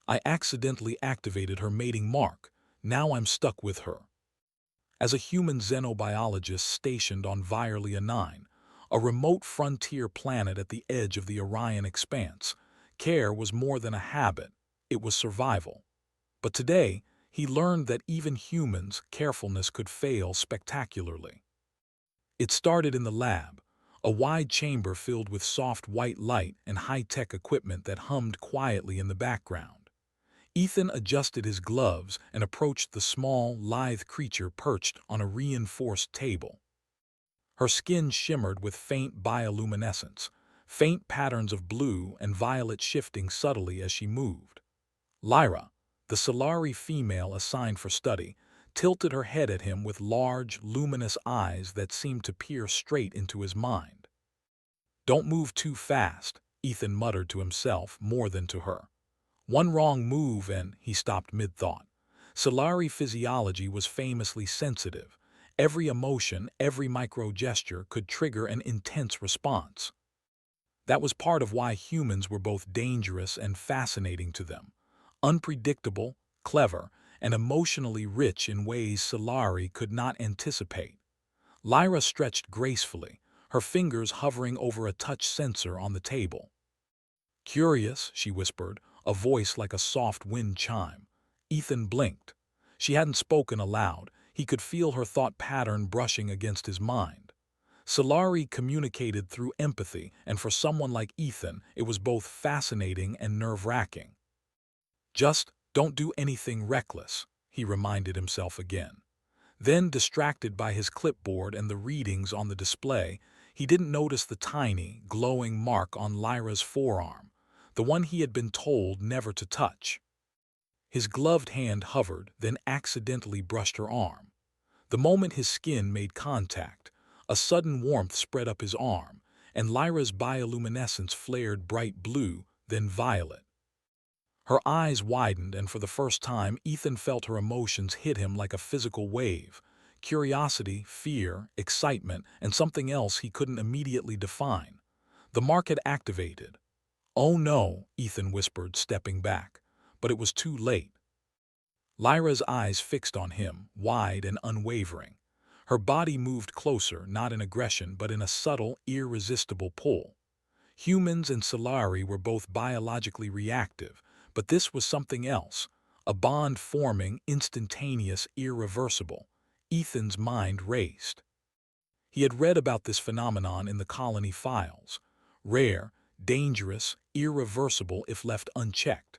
I accidentally activated her mating mark. Now I'm stuck with her. As a human xenobiologist stationed on Virlia 9, a remote frontier planet at the edge of the Orion expanse, care was more than a habit, it was survival. But today, he learned that even humans' carefulness could fail spectacularly. It started in the lab, a wide chamber filled with soft white light and high-tech equipment that hummed quietly in the background. Ethan adjusted his gloves and approached the small, lithe creature perched on a reinforced table. Her skin shimmered with faint bioluminescence, faint patterns of blue and violet shifting subtly as she moved. Lyra, the Solari female assigned for study, tilted her head at him with large, luminous eyes that seemed to peer straight into his mind. "Don't move too fast," Ethan muttered to himself more than to her. One wrong move and he stopped mid-thought. Solari physiology was famously sensitive. Every emotion, every micro-gesture could trigger an intense response. That was part of why humans were both dangerous and fascinating to them. Unpredictable, clever, and emotionally rich in ways Solari could not anticipate. Lyra stretched gracefully, her fingers hovering over a touch sensor on the table. "Curious," she whispered, a voice like a soft wind chime. Ethan blinked. She hadn't spoken aloud. He could feel her thought pattern brushing against his mind. Solari communicated through empathy, and for someone like Ethan, it was both fascinating and nerve-wracking. "Just don't do anything reckless," he reminded himself again. Then, distracted by his clipboard and the readings on the display, he didn't notice the tiny, glowing mark on Lyra's forearm, the one he had been told never to touch. His gloved hand hovered, then accidentally brushed her arm. The moment his skin made contact, a sudden warmth spread up his arm, and Lyra's bioluminescence flared bright blue, then violet. Her eyes widened, and for the first time, Ethan felt her emotions hit him like a physical wave. Curiosity, fear, excitement, and something else he couldn't immediately define. The mark had activated. "Oh no," Ethan whispered, stepping back. But it was too late. Lyra's eyes fixed on him, wide and unwavering. Her body moved closer, not in aggression, but in a subtle, irresistible pull. Humans and Solari were both biologically reactive, but this was something else. A bond forming, instantaneous, irreversible. Ethan's mind raced. He had read about this phenomenon in the colony files. Rare, dangerous, irreversible if left unchecked.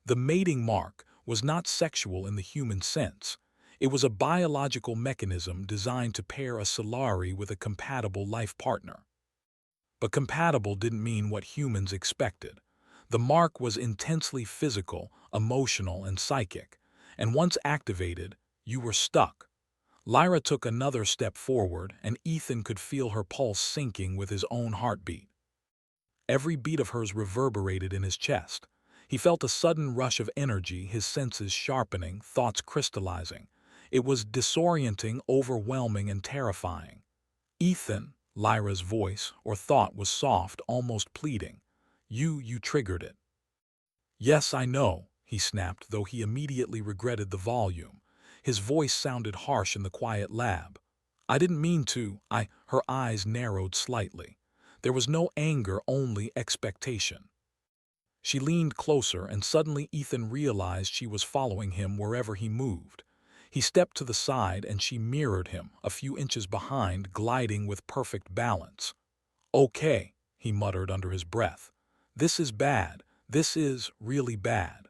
The mating mark was not sexual in the human sense. It was a biological mechanism designed to pair a Solari with a compatible life partner. But compatible didn't mean what humans expected. The mark was intensely physical, emotional, and psychic, and once activated, you were stuck. Lyra took another step forward, and Ethan could feel her pulse sinking with his own heartbeat. Every beat of hers reverberated in his chest. He felt a sudden rush of energy, his senses sharpening, thoughts crystallizing. It was disorienting, overwhelming, and terrifying. "Ethan," Lyra's voice or thought was soft, almost pleading. You triggered it." "Yes, I know," he snapped, though he immediately regretted the volume. His voice sounded harsh in the quiet lab. "I didn't mean to, Her eyes narrowed slightly. There was no anger, only expectation. She leaned closer, and suddenly Ethan realized she was following him wherever he moved. He stepped to the side, and she mirrored him, a few inches behind, gliding with perfect balance. "Okay," he muttered under his breath. "This is bad. This is really bad."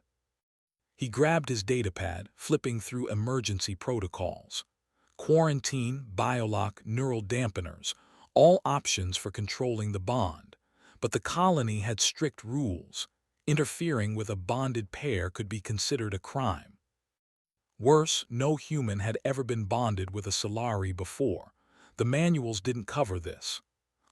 He grabbed his datapad, flipping through emergency protocols. Quarantine, biolock, neural dampeners, all options for controlling the bond. But the colony had strict rules. Interfering with a bonded pair could be considered a crime. Worse, no human had ever been bonded with a Solari before. The manuals didn't cover this.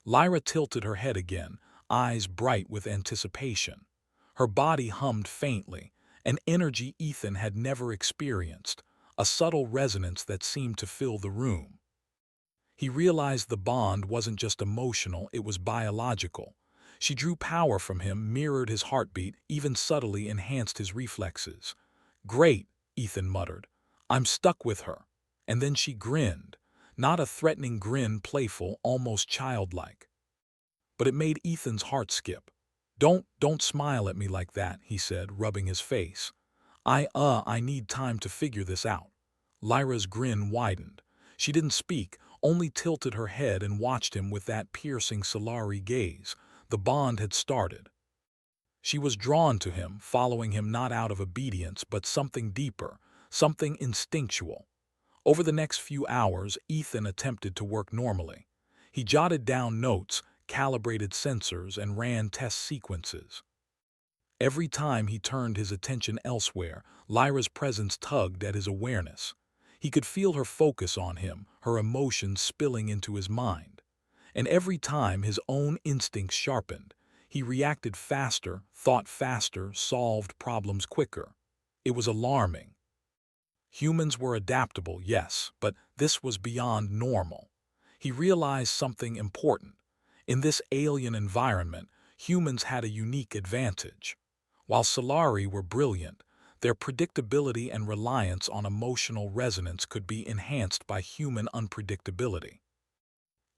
Lyra tilted her head again, eyes bright with anticipation. Her body hummed faintly, an energy Ethan had never experienced, a subtle resonance that seemed to fill the room. He realized the bond wasn't just emotional, it was biological. She drew power from him, mirrored his heartbeat, even subtly enhanced his reflexes. "Great," Ethan muttered. "I'm stuck with her." And then she grinned. Not a threatening grin, playful, almost childlike. But it made Ethan's heart skip. Don't smile at me like that," he said, rubbing his face. I need time to figure this out." Lyra's grin widened. She didn't speak, only tilted her head and watched him with that piercing Solari gaze. The bond had started. She was drawn to him, following him not out of obedience, but something deeper, something instinctual. Over the next few hours, Ethan attempted to work normally. He jotted down notes, calibrated sensors, and ran test sequences. Every time he turned his attention elsewhere, Lyra's presence tugged at his awareness. He could feel her focus on him, her emotions spilling into his mind. And every time his own instincts sharpened, he reacted faster, thought faster, solved problems quicker. It was alarming. Humans were adaptable, yes, but this was beyond normal. He realized something important. In this alien environment, humans had a unique advantage. While Solari were brilliant, their predictability and reliance on emotional resonance could be enhanced by human unpredictability.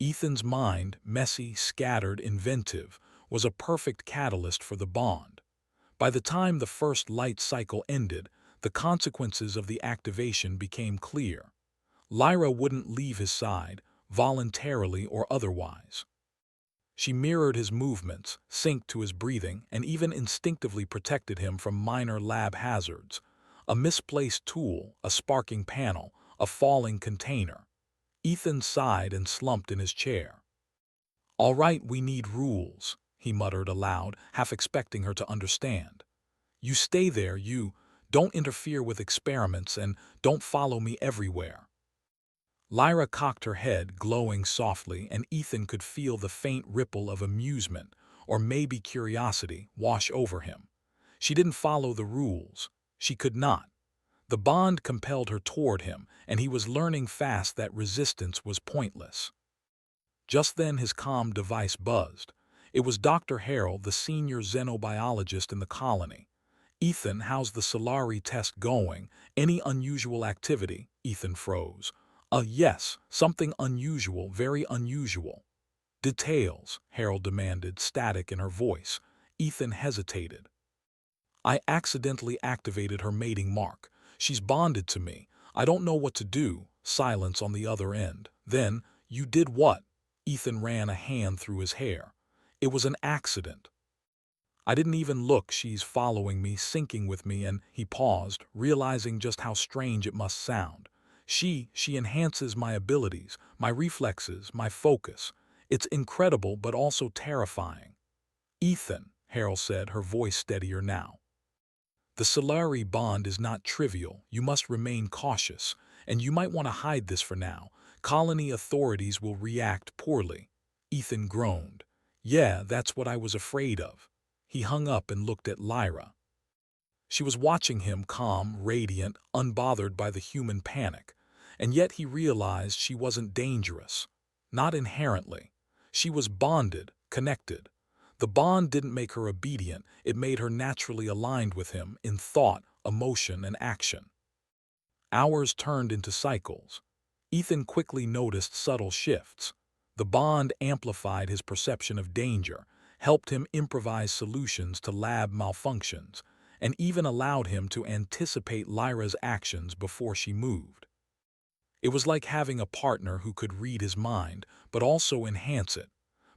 Ethan's mind, messy, scattered, inventive, was a perfect catalyst for the bond. By the time the first light cycle ended, the consequences of the activation became clear. Lyra wouldn't leave his side, voluntarily or otherwise. She mirrored his movements, synced to his breathing, and even instinctively protected him from minor lab hazards. A misplaced tool, a sparking panel, a falling container. Ethan sighed and slumped in his chair. "All right, we need rules," he muttered aloud, half expecting her to understand. "You stay there, you don't interfere with experiments, and don't follow me everywhere." Lyra cocked her head, glowing softly, and Ethan could feel the faint ripple of amusement, or maybe curiosity, wash over him. She didn't follow the rules. She could not. The bond compelled her toward him, and he was learning fast that resistance was pointless. Just then his comm device buzzed. It was Dr. Harrell, the senior xenobiologist in the colony. "Ethan, how's the Solari test going? Any unusual activity?" Ethan froze. Yes, something unusual, very unusual." "Details," Harold demanded, static in her voice. Ethan hesitated. "I accidentally activated her mating mark. She's bonded to me. I don't know what to do." Silence on the other end. Then, "You did what?" Ethan ran a hand through his hair. "It was an accident. I didn't even look. She's following me, syncing with me," and he paused, realizing just how strange it must sound. She enhances my abilities, my reflexes, my focus. It's incredible but also terrifying." "Ethan," Harold said, her voice steadier now. "The Solari bond is not trivial. You must remain cautious, and you might want to hide this for now. Colony authorities will react poorly." Ethan groaned. "Yeah, that's what I was afraid of." He hung up and looked at Lyra. She was watching him, calm, radiant, unbothered by the human panic. And yet he realized she wasn't dangerous. Not inherently. She was bonded, connected. The bond didn't make her obedient, it made her naturally aligned with him in thought, emotion, and action. Hours turned into cycles. Ethan quickly noticed subtle shifts. The bond amplified his perception of danger, helped him improvise solutions to lab malfunctions, and even allowed him to anticipate Lyra's actions before she moved. It was like having a partner who could read his mind, but also enhance it.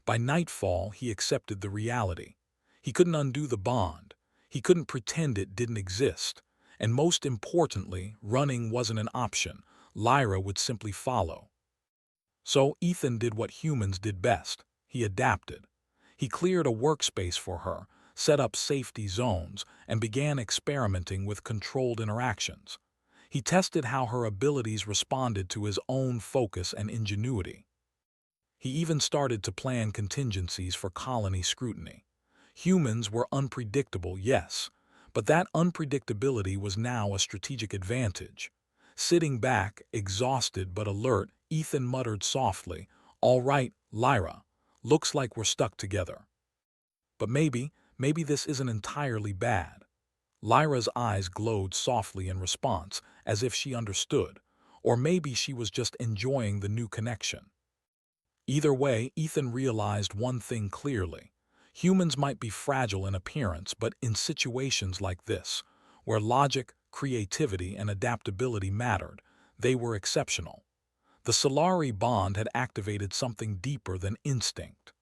By nightfall, he accepted the reality. He couldn't undo the bond. He couldn't pretend it didn't exist. And most importantly, running wasn't an option. Lyra would simply follow. So Ethan did what humans did best. He adapted. He cleared a workspace for her, set up safety zones, and began experimenting with controlled interactions. He tested how her abilities responded to his own focus and ingenuity. He even started to plan contingencies for colony scrutiny. Humans were unpredictable, yes, but that unpredictability was now a strategic advantage. Sitting back, exhausted but alert, Ethan muttered softly, "All right, Lyra. Looks like we're stuck together." But maybe this isn't entirely bad. Lyra's eyes glowed softly in response, as if she understood. Or maybe she was just enjoying the new connection. Either way, Ethan realized one thing clearly. Humans might be fragile in appearance, but in situations like this, where logic, creativity, and adaptability mattered, they were exceptional. The Solari bond had activated something deeper than instinct.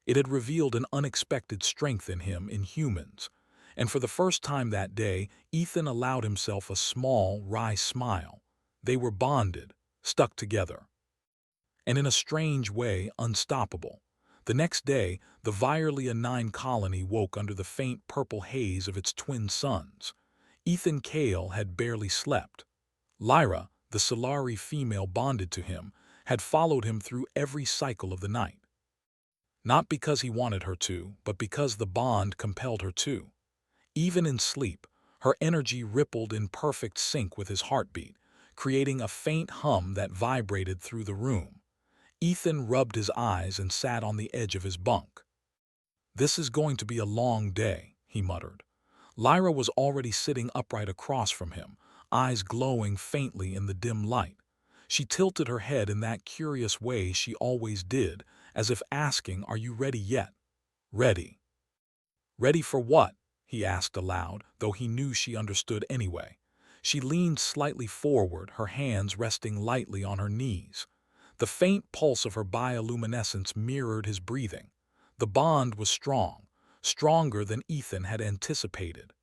It had revealed an unexpected strength in him in humans, and for the first time that day, Ethan allowed himself a small, wry smile. They were bonded, stuck together, and in a strange way, unstoppable. The next day, the Virlia 9 colony woke under the faint purple haze of its twin suns. Ethan Cale had barely slept. Lyra, the Solari female bonded to him, had followed him through every cycle of the night. Not because he wanted her to, but because the bond compelled her to. Even in sleep, her energy rippled in perfect sync with his heartbeat, creating a faint hum that vibrated through the room. Ethan rubbed his eyes and sat on the edge of his bunk. "This is going to be a long day," he muttered. Lyra was already sitting upright across from him, eyes glowing faintly in the dim light. She tilted her head in that curious way she always did, as if asking, "Are you ready yet?" "Ready." "Ready for what?" he asked aloud, though he knew she understood anyway. She leaned slightly forward, her hands resting lightly on her knees. The faint pulse of her bioluminescence mirrored his breathing. The bond was strong, stronger than Ethan had anticipated.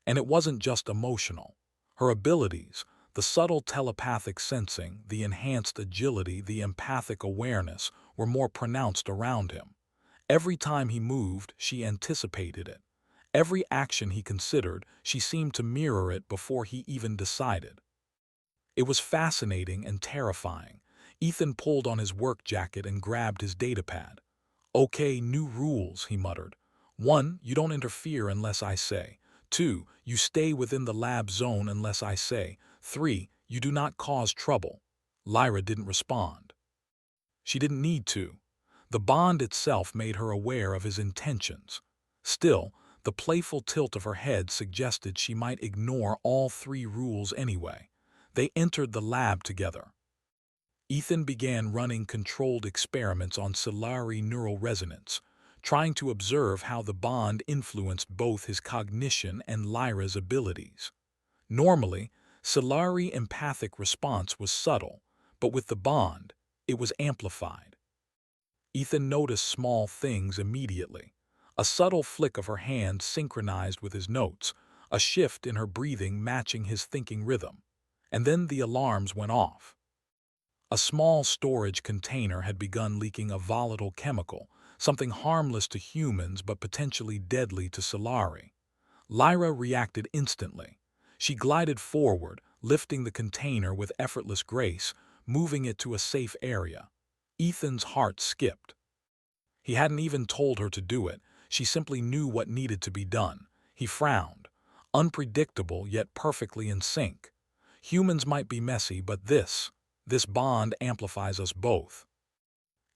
And it wasn't just emotional. Her abilities, the subtle telepathic sensing, the enhanced agility, the empathic awareness, were more pronounced around him. Every time he moved, she anticipated it. Every action he considered, she seemed to mirror it before he even decided. It was fascinating and terrifying. Ethan pulled on his work jacket and grabbed his datapad. "Okay, new rules," he muttered. "1. You don't interfere unless I say. 2. You stay within the lab zone unless I say. 3. You do not cause trouble." Lyra didn't respond. She didn't need to. The bond itself made her aware of his intentions. Still, the playful tilt of her head suggested she might ignore all 3 rules anyway. They entered the lab together. Ethan began running controlled experiments on Solari neural resonance, trying to observe how the bond influenced both his cognition and Lyra's abilities. Normally, Solari empathic response was subtle, but with the bond, it was amplified. Ethan noticed small things immediately. A subtle flick of her hand synchronized with his notes, a shift in her breathing matching his thinking rhythm. And then the alarms went off. A small storage container had begun leaking a volatile chemical, something harmless to humans but potentially deadly to Solari. Lyra reacted instantly. She glided forward, lifting the container with effortless grace, moving it to a safe area. Ethan's heart skipped. He hadn't even told her to do it. She simply knew what needed to be done. He frowned. Unpredictable yet perfectly in sync. Humans might be messy, but this bond amplifies us both.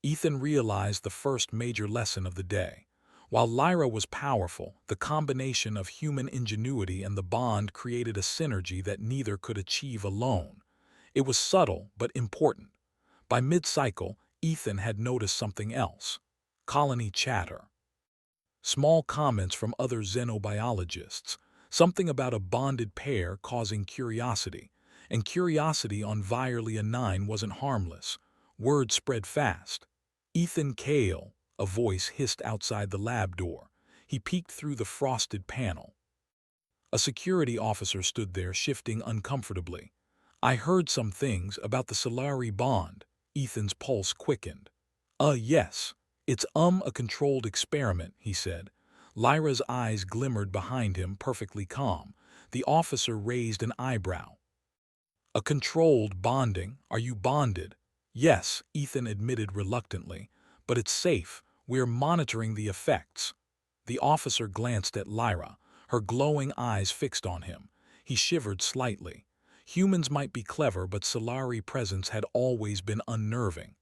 Ethan realized the first major lesson of the day. While Lyra was powerful, the combination of human ingenuity and the bond created a synergy that neither could achieve alone. It was subtle but important. By mid-cycle, Ethan had noticed something else. Colony chatter. Small comments from other xenobiologists. Something about a bonded pair causing curiosity. And curiosity on Virlia 9 wasn't harmless. Word spread fast. "Ethan Cale," a voice hissed outside the lab door. He peeked through the frosted panel. A security officer stood there, shifting uncomfortably. "I heard some things about the Solari bond." Ethan's pulse quickened. Yes. It's a controlled experiment," he said. Lyra's eyes glimmered behind him, perfectly calm. The officer raised an eyebrow. "A controlled bonding? Are you bonded?" "Yes," Ethan admitted reluctantly. "But it's safe. We're monitoring the effects." The officer glanced at Lyra, her glowing eyes fixed on him. He shivered slightly. Humans might be clever, but Solari presence had always been unnerving.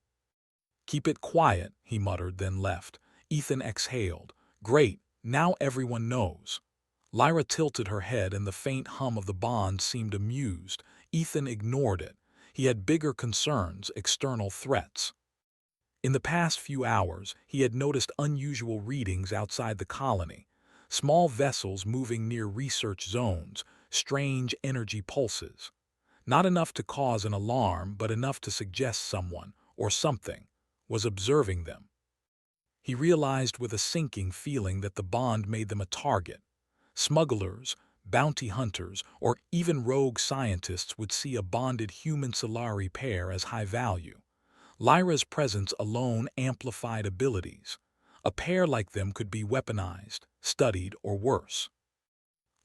"Keep it quiet," he muttered, then left. Ethan exhaled. Great, now everyone knows. Lyra tilted her head and the faint hum of the bond seemed amused. Ethan ignored it. He had bigger concerns, external threats. In the past few hours, he had noticed unusual readings outside the colony. Small vessels moving near research zones, strange energy pulses. Not enough to cause an alarm, but enough to suggest someone, or something, was observing them. He realized with a sinking feeling that the bond made them a target. Smugglers, bounty hunters, or even rogue scientists would see a bonded human-Solari pair as high value. Lyra's presence alone amplified abilities. A pair like them could be weaponized, studied, or worse.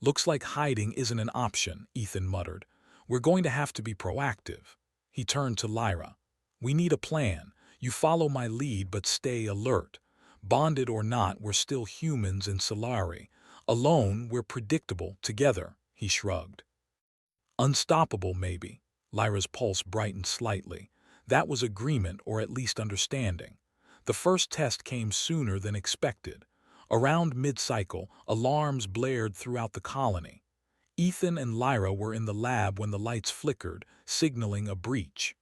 Looks like hiding isn't an option, Ethan muttered. We're going to have to be proactive. He turned to Lyra. We need a plan. You follow my lead, but stay alert. Bonded or not, we're still humans in Solari. Alone, we're predictable. Together, he shrugged. Unstoppable, maybe. Lyra's pulse brightened slightly. That was agreement, or at least understanding. The first test came sooner than expected. Around mid-cycle, alarms blared throughout the colony. Ethan and Lyra were in the lab when the lights flickered, signaling a breach.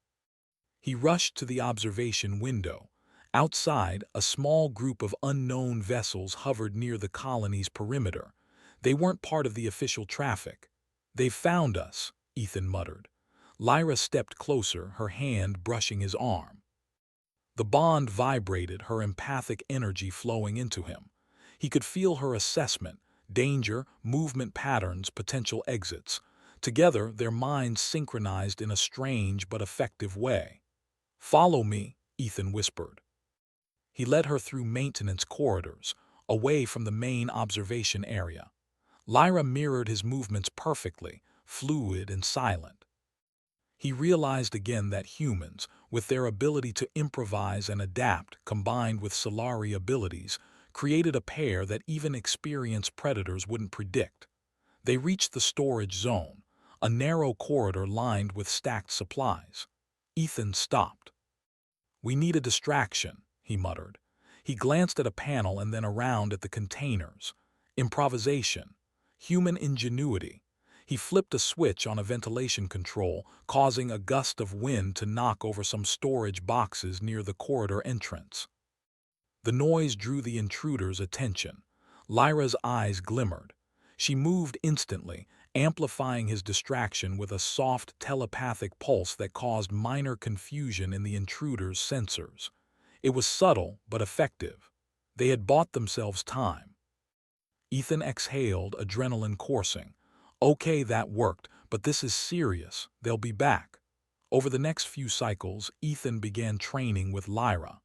He rushed to the observation window. Outside, a small group of unknown vessels hovered near the colony's perimeter. They weren't part of the official traffic. "They've found us," Ethan muttered. Lyra stepped closer, her hand brushing his arm. The bond vibrated, her empathic energy flowing into him. He could feel her assessment, danger, movement patterns, potential exits. Together, their minds synchronized in a strange but effective way. "Follow me," Ethan whispered. He led her through maintenance corridors, away from the main observation area. Lyra mirrored his movements perfectly, fluid and silent. He realized again that humans, with their ability to improvise and adapt combined with Solari abilities, created a pair that even experienced predators wouldn't predict. They reached the storage zone, a narrow corridor lined with stacked supplies. Ethan stopped. "We need a distraction," he muttered. He glanced at a panel and then around at the containers. Improvisation. Human ingenuity. He flipped a switch on a ventilation control, causing a gust of wind to knock over some storage boxes near the corridor entrance. The noise drew the intruder's attention. Lyra's eyes glimmered. She moved instantly, amplifying his distraction with a soft telepathic pulse that caused minor confusion in the intruder's sensors. It was subtle but effective. They had bought themselves time. Ethan exhaled, adrenaline coursing. "Okay, that worked, but this is serious. They'll be back." Over the next few cycles, Ethan began training with Lyra.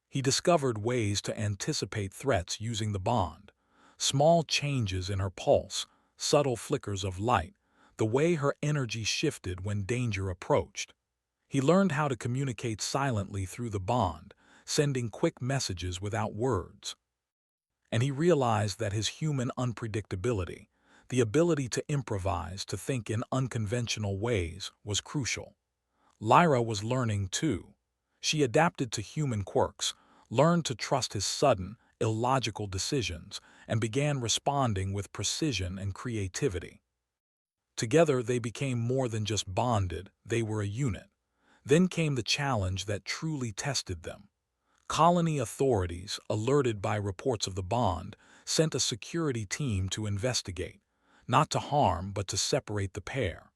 He discovered ways to anticipate threats using the bond. Small changes in her pulse, subtle flickers of light, the way her energy shifted when danger approached. He learned how to communicate silently through the bond, sending quick messages without words. And he realized that his human unpredictability, the ability to improvise, to think in unconventional ways, was crucial. Lyra was learning too. She adapted to human quirks, learned to trust his sudden, illogical decisions, and began responding with precision and creativity. Together they became more than just bonded, they were a unit. Then came the challenge that truly tested them. Colony authorities, alerted by reports of the bond, sent a security team to investigate, not to harm but to separate the pair.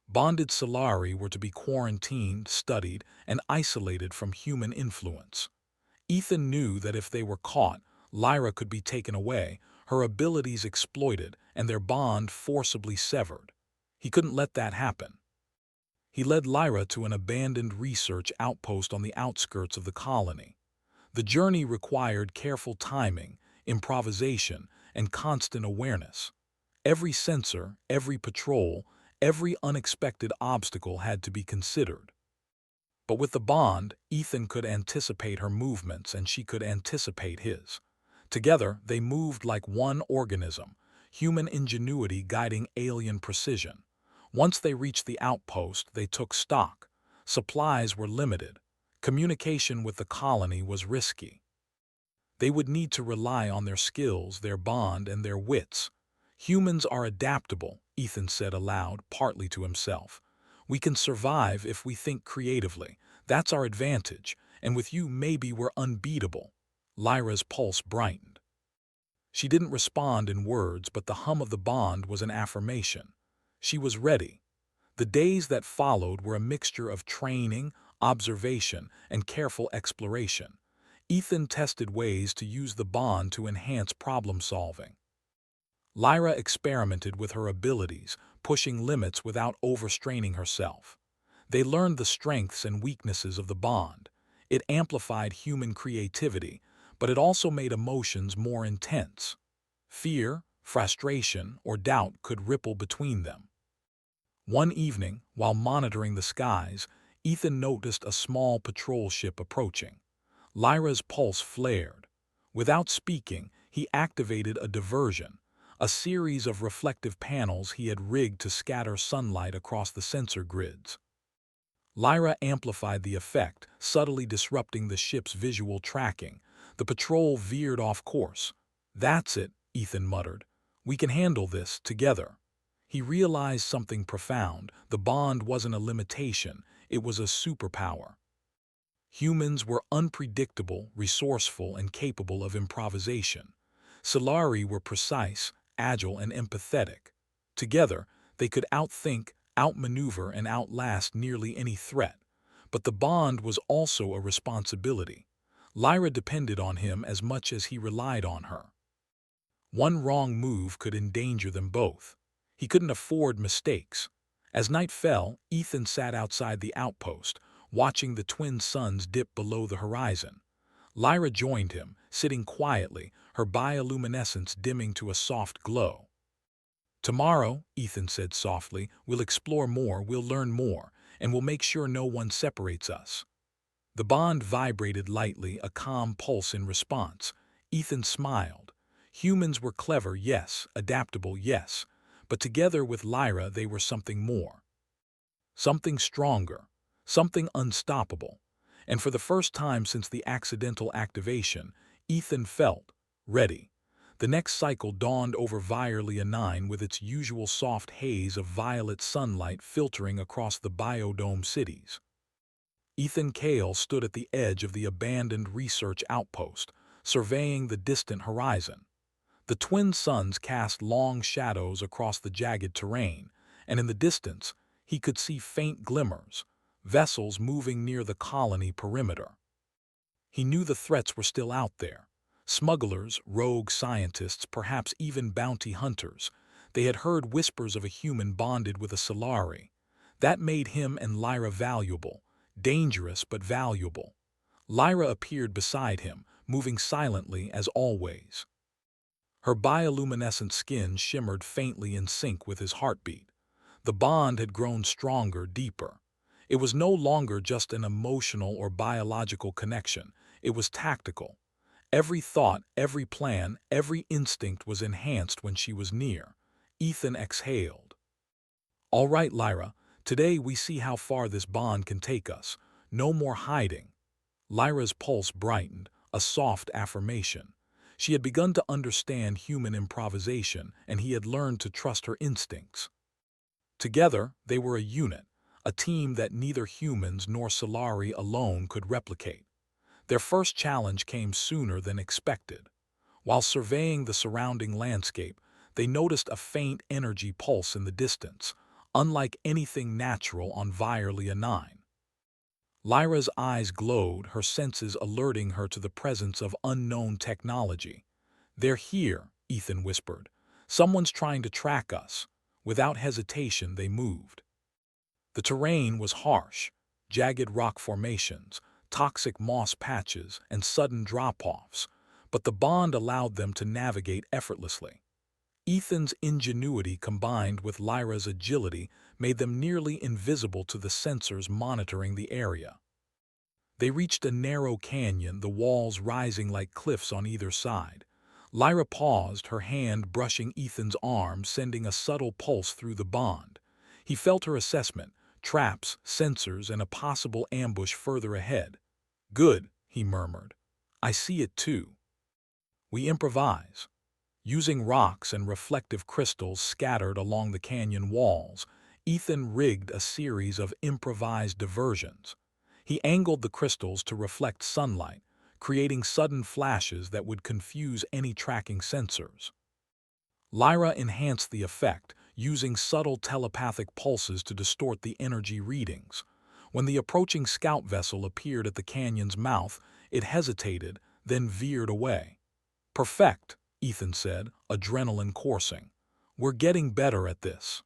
Bonded Solari were to be quarantined, studied, and isolated from human influence. Ethan knew that if they were caught, Lyra could be taken away, her abilities exploited, and their bond forcibly severed. He couldn't let that happen. He led Lyra to an abandoned research outpost on the outskirts of the colony. The journey required careful timing, improvisation, and constant awareness. Every sensor, every patrol, every unexpected obstacle had to be considered. But with the bond, Ethan could anticipate her movements and she could anticipate his. Together, they moved like one organism, human ingenuity guiding alien precision. Once they reached the outpost, they took stock. Supplies were limited. Communication with the colony was risky. They would need to rely on their skills, their bond, and their wits. Humans are adaptable, Ethan said aloud, partly to himself. We can survive if we think creatively. That's our advantage, and with you maybe we're unbeatable. Lyra's pulse brightened. She didn't respond in words, but the hum of the bond was an affirmation. She was ready. The days that followed were a mixture of training, observation, and careful exploration. Ethan tested ways to use the bond to enhance problem-solving. Lyra experimented with her abilities, pushing limits without overstraining herself. They learned the strengths and weaknesses of the bond. It amplified human creativity, but it also made emotions more intense. Fear, frustration, or doubt could ripple between them. One evening, while monitoring the skies, Ethan noticed a small patrol ship approaching. Lyra's pulse flared. Without speaking, he activated a diversion, a series of reflective panels he had rigged to scatter sunlight across the sensor grids. Lyra amplified the effect, subtly disrupting the ship's visual tracking. The patrol veered off course. "That's it," Ethan muttered. "We can handle this, together." He realized something profound. The bond wasn't a limitation, it was a superpower. Humans were unpredictable, resourceful, and capable of improvisation. Solari were precise, agile, and empathetic. Together, they could outthink, outmaneuver, and outlast nearly any threat. But the bond was also a responsibility. Lyra depended on him as much as he relied on her. One wrong move could endanger them both. He couldn't afford mistakes. As night fell, Ethan sat outside the outpost, watching the twin suns dip below the horizon. Lyra joined him, sitting quietly, her bioluminescence dimming to a soft glow. "Tomorrow," Ethan said softly, "we'll explore more, we'll learn more, and we'll make sure no one separates us." The bond vibrated lightly, a calm pulse in response. Ethan smiled. Humans were clever, yes, adaptable, yes, but together with Lyra they were something more. Something stronger, something unstoppable. And for the first time since the accidental activation, Ethan felt ready. The next cycle dawned over Violia 9 with its usual soft haze of violet sunlight filtering across the biodome cities. Ethan Cale stood at the edge of the abandoned research outpost, surveying the distant horizon. The twin suns cast long shadows across the jagged terrain, and in the distance, he could see faint glimmers, vessels moving near the colony perimeter. He knew the threats were still out there. Smugglers, rogue scientists, perhaps even bounty hunters. They had heard whispers of a human bonded with a Solari. That made him and Lyra valuable, dangerous but valuable. Lyra appeared beside him, moving silently as always. Her bioluminescent skin shimmered faintly in sync with his heartbeat. The bond had grown stronger, deeper. It was no longer just an emotional or biological connection. It was tactical. Every thought, every plan, every instinct was enhanced when she was near. Ethan exhaled. "All right, Lyra, today we see how far this bond can take us. No more hiding." Lyra's pulse brightened, a soft affirmation. She had begun to understand human improvisation, and he had learned to trust her instincts. Together, they were a unit, a team that neither humans nor Solari alone could replicate. Their first challenge came sooner than expected. While surveying the surrounding landscape, they noticed a faint energy pulse in the distance, unlike anything natural on Violia 9. Lyra's eyes glowed, her senses alerting her to the presence of unknown technology. "They're here," Ethan whispered. "Someone's trying to track us." Without hesitation, they moved. The terrain was harsh, jagged rock formations, toxic moss patches, and sudden drop-offs, but the bond allowed them to navigate effortlessly. Ethan's ingenuity combined with Lyra's agility made them nearly invisible to the sensors monitoring the area. They reached a narrow canyon, the walls rising like cliffs on either side. Lyra paused, her hand brushing Ethan's arm, sending a subtle pulse through the bond. He felt her assessment, traps, sensors, and a possible ambush further ahead. "Good," he murmured. "I see it too." We improvise. Using rocks and reflective crystals scattered along the canyon walls, Ethan rigged a series of improvised diversions. He angled the crystals to reflect sunlight, creating sudden flashes that would confuse any tracking sensors. Lyra enhanced the effect, using subtle telepathic pulses to distort the energy readings. When the approaching scout vessel appeared at the canyon's mouth, it hesitated, then veered away. "Perfect," Ethan said, adrenaline coursing. "We're getting better at this."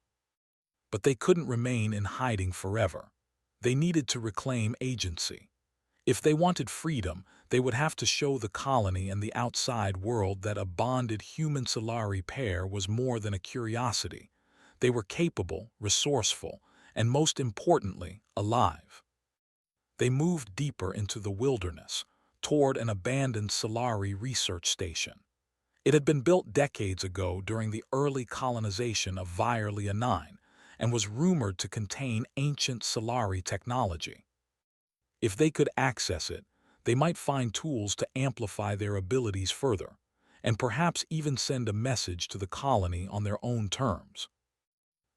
But they couldn't remain in hiding forever. They needed to reclaim agency. If they wanted freedom, they would have to show the colony and the outside world that a bonded human-Solari pair was more than a curiosity. They were capable, resourceful, and most importantly, alive. They moved deeper into the wilderness, toward an abandoned Solari research station. It had been built decades ago during the early colonization of Vierlia 9 and was rumored to contain ancient Solari technology. If they could access it, they might find tools to amplify their abilities further, and perhaps even send a message to the colony on their own terms.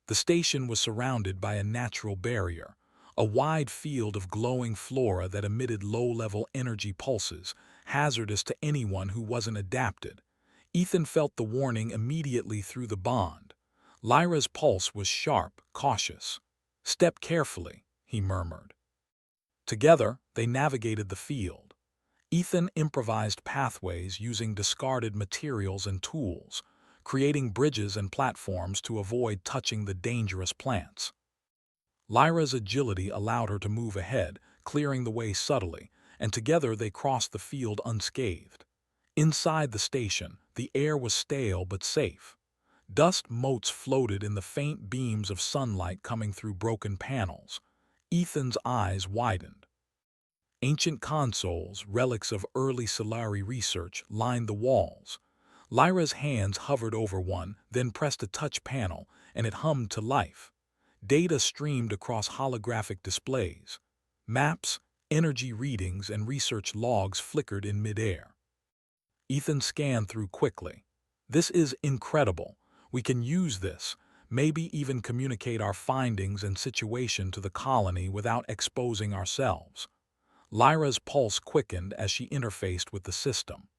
The station was surrounded by a natural barrier, a wide field of glowing flora that emitted low-level energy pulses, hazardous to anyone who wasn't adapted. Ethan felt the warning immediately through the bond. Lyra's pulse was sharp, cautious. "Step carefully," he murmured. Together, they navigated the field. Ethan improvised pathways using discarded materials and tools, creating bridges and platforms to avoid touching the dangerous plants. Lyra's agility allowed her to move ahead, clearing the way subtly, and together they crossed the field unscathed. Inside the station, the air was stale but safe. Dust motes floated in the faint beams of sunlight coming through broken panels. Ethan's eyes widened. Ancient consoles, relics of early Solari research, lined the walls. Lyra's hands hovered over one, then pressed a touch panel, and it hummed to life. Data streamed across holographic displays. Maps, energy readings, and research logs flickered in midair. Ethan scanned through quickly. "This is incredible. We can use this, maybe even communicate our findings and situation to the colony without exposing ourselves." Lyra's pulse quickened as she interfaced with the system.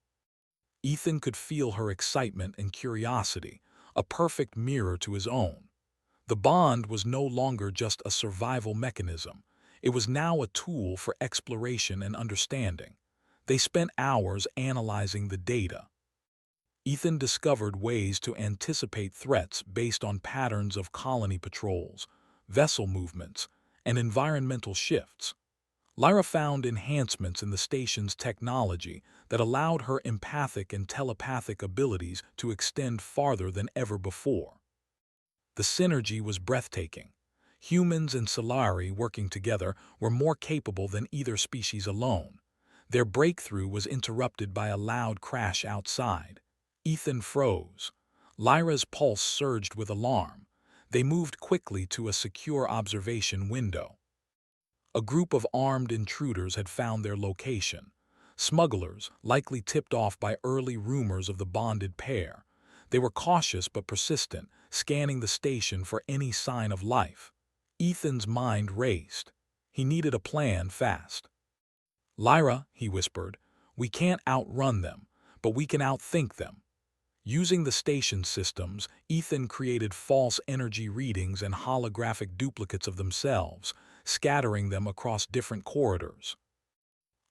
Ethan could feel her excitement and curiosity, a perfect mirror to his own. The bond was no longer just a survival mechanism. It was now a tool for exploration and understanding. They spent hours analyzing the data. Ethan discovered ways to anticipate threats based on patterns of colony patrols, vessel movements, and environmental shifts. Lyra found enhancements in the station's technology that allowed her empathic and telepathic abilities to extend farther than ever before. The synergy was breathtaking. Humans and Solari working together were more capable than either species alone. Their breakthrough was interrupted by a loud crash outside. Ethan froze. Lyra's pulse surged with alarm. They moved quickly to a secure observation window. A group of armed intruders had found their location. Smugglers, likely tipped off by early rumors of the bonded pair. They were cautious but persistent, scanning the station for any sign of life. Ethan's mind raced. He needed a plan fast. "Lyra," he whispered, "we can't outrun them, but we can outthink them." Using the station systems, Ethan created false energy readings and holographic duplicates of themselves, scattering them across different corridors.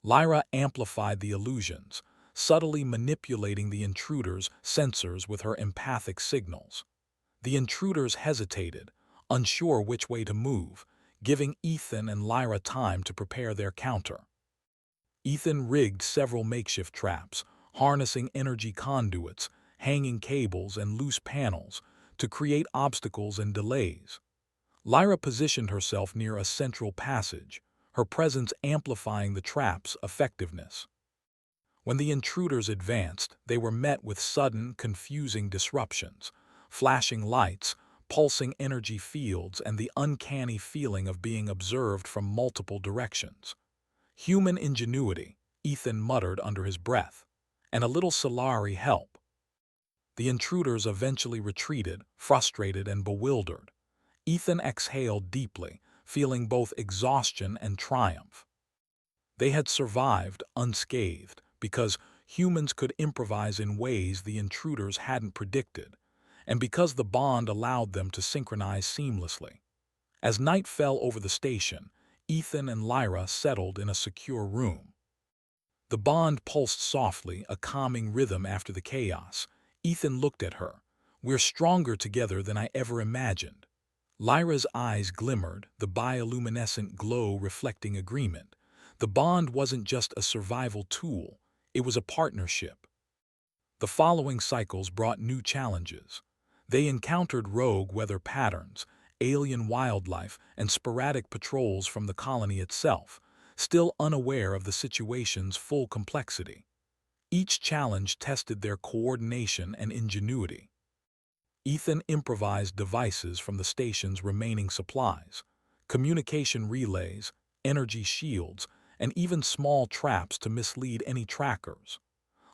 Lyra amplified the illusions, subtly manipulating the intruders' sensors with her empathic signals. The intruders hesitated, unsure which way to move, giving Ethan and Lyra time to prepare their counter. Ethan rigged several makeshift traps, harnessing energy conduits, hanging cables, and loose panels to create obstacles and delays. Lyra positioned herself near a central passage, her presence amplifying the trap's effectiveness. When the intruders advanced, they were met with sudden, confusing disruptions, flashing lights, pulsing energy fields, and the uncanny feeling of being observed from multiple directions. "Human ingenuity," Ethan muttered under his breath. and a little Solari help. The intruders eventually retreated, frustrated and bewildered. Ethan exhaled deeply, feeling both exhaustion and triumph. They had survived unscathed because humans could improvise in ways the intruders hadn't predicted, and because the bond allowed them to synchronize seamlessly. As night fell over the station, Ethan and Lyra settled in a secure room. The bond pulsed softly, a calming rhythm after the chaos. Ethan looked at her. "We're stronger together than I ever imagined." Lyra's eyes glimmered, the bioluminescent glow reflecting agreement. The bond wasn't just a survival tool, it was a partnership. The following cycles brought new challenges. They encountered rogue weather patterns, alien wildlife, and sporadic patrols from the colony itself, still unaware of the situation's full complexity. Each challenge tested their coordination and ingenuity. Ethan improvised devices from the station's remaining supplies, communication relays, energy shields, and even small traps to mislead any trackers.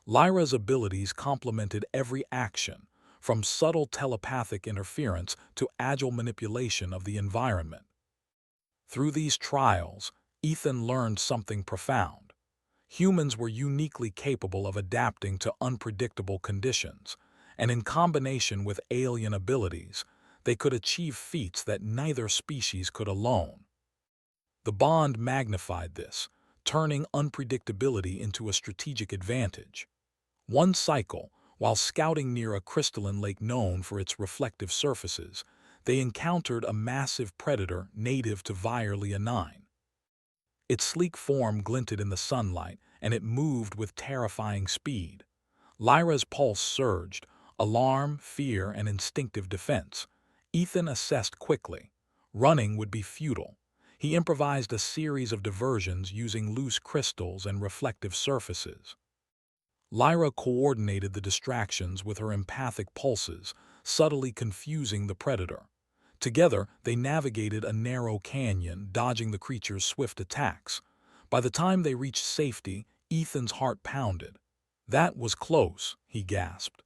Lyra's abilities complemented every action, from subtle telepathic interference to agile manipulation of the environment. Through these trials, Ethan learned something profound. Humans were uniquely capable of adapting to unpredictable conditions, and in combination with alien abilities, they could achieve feats that neither species could alone. The bond magnified this, turning unpredictability into a strategic advantage. One cycle, while scouting near a crystalline lake known for its reflective surfaces, they encountered a massive predator native to Vierlia 9. Its sleek form glinted in the sunlight, and it moved with terrifying speed. Lyra's pulse surged, alarm, fear, and instinctive defense. Ethan assessed quickly. Running would be futile. He improvised a series of diversions using loose crystals and reflective surfaces. Lyra coordinated the distractions with her empathic pulses, subtly confusing the predator. Together, they navigated a narrow canyon, dodging the creature's swift attacks. By the time they reached safety, Ethan's heart pounded. "That was close," he gasped.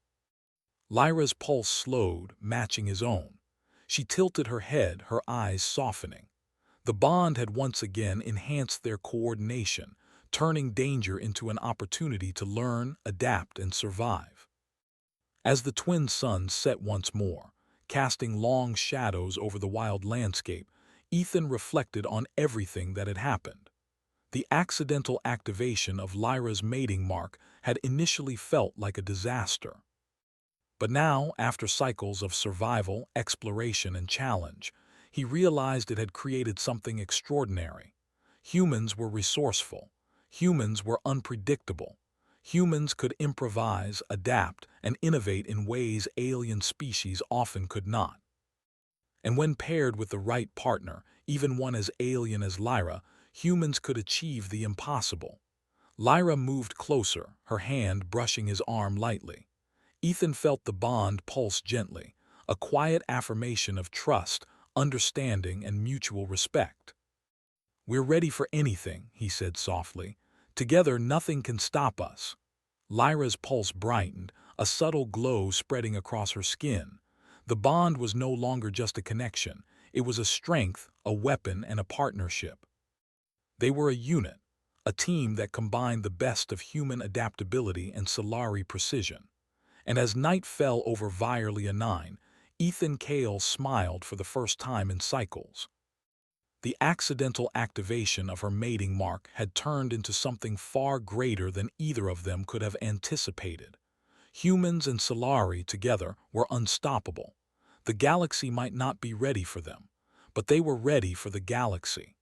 Lyra's pulse slowed, matching his own. She tilted her head, her eyes softening. The bond had once again enhanced their coordination, turning danger into an opportunity to learn, adapt, and survive. As the twin suns set once more, casting long shadows over the wild landscape, Ethan reflected on everything that had happened. The accidental activation of Lyra's mating mark had initially felt like a disaster. But now, after cycles of survival, exploration, and challenge, he realized it had created something extraordinary. Humans were resourceful. Humans were unpredictable. Humans could improvise, adapt, and innovate in ways alien species often could not. And when paired with the right partner, even one as alien as Lyra, humans could achieve the impossible. Lyra moved closer, her hand brushing his arm lightly. Ethan felt the bond pulse gently, a quiet affirmation of trust, understanding, and mutual respect. "We're ready for anything," he said softly. "Together, nothing can stop us." Lyra's pulse brightened, a subtle glow spreading across her skin. The bond was no longer just a connection. It was a strength, a weapon, and a partnership. They were a unit, a team that combined the best of human adaptability and Solari precision. And as night fell over Vierlia 9, Ethan Cale smiled for the first time in cycles. The accidental activation of her mating mark had turned into something far greater than either of them could have anticipated. Humans and Solari together were unstoppable. The galaxy might not be ready for them, but they were ready for the galaxy.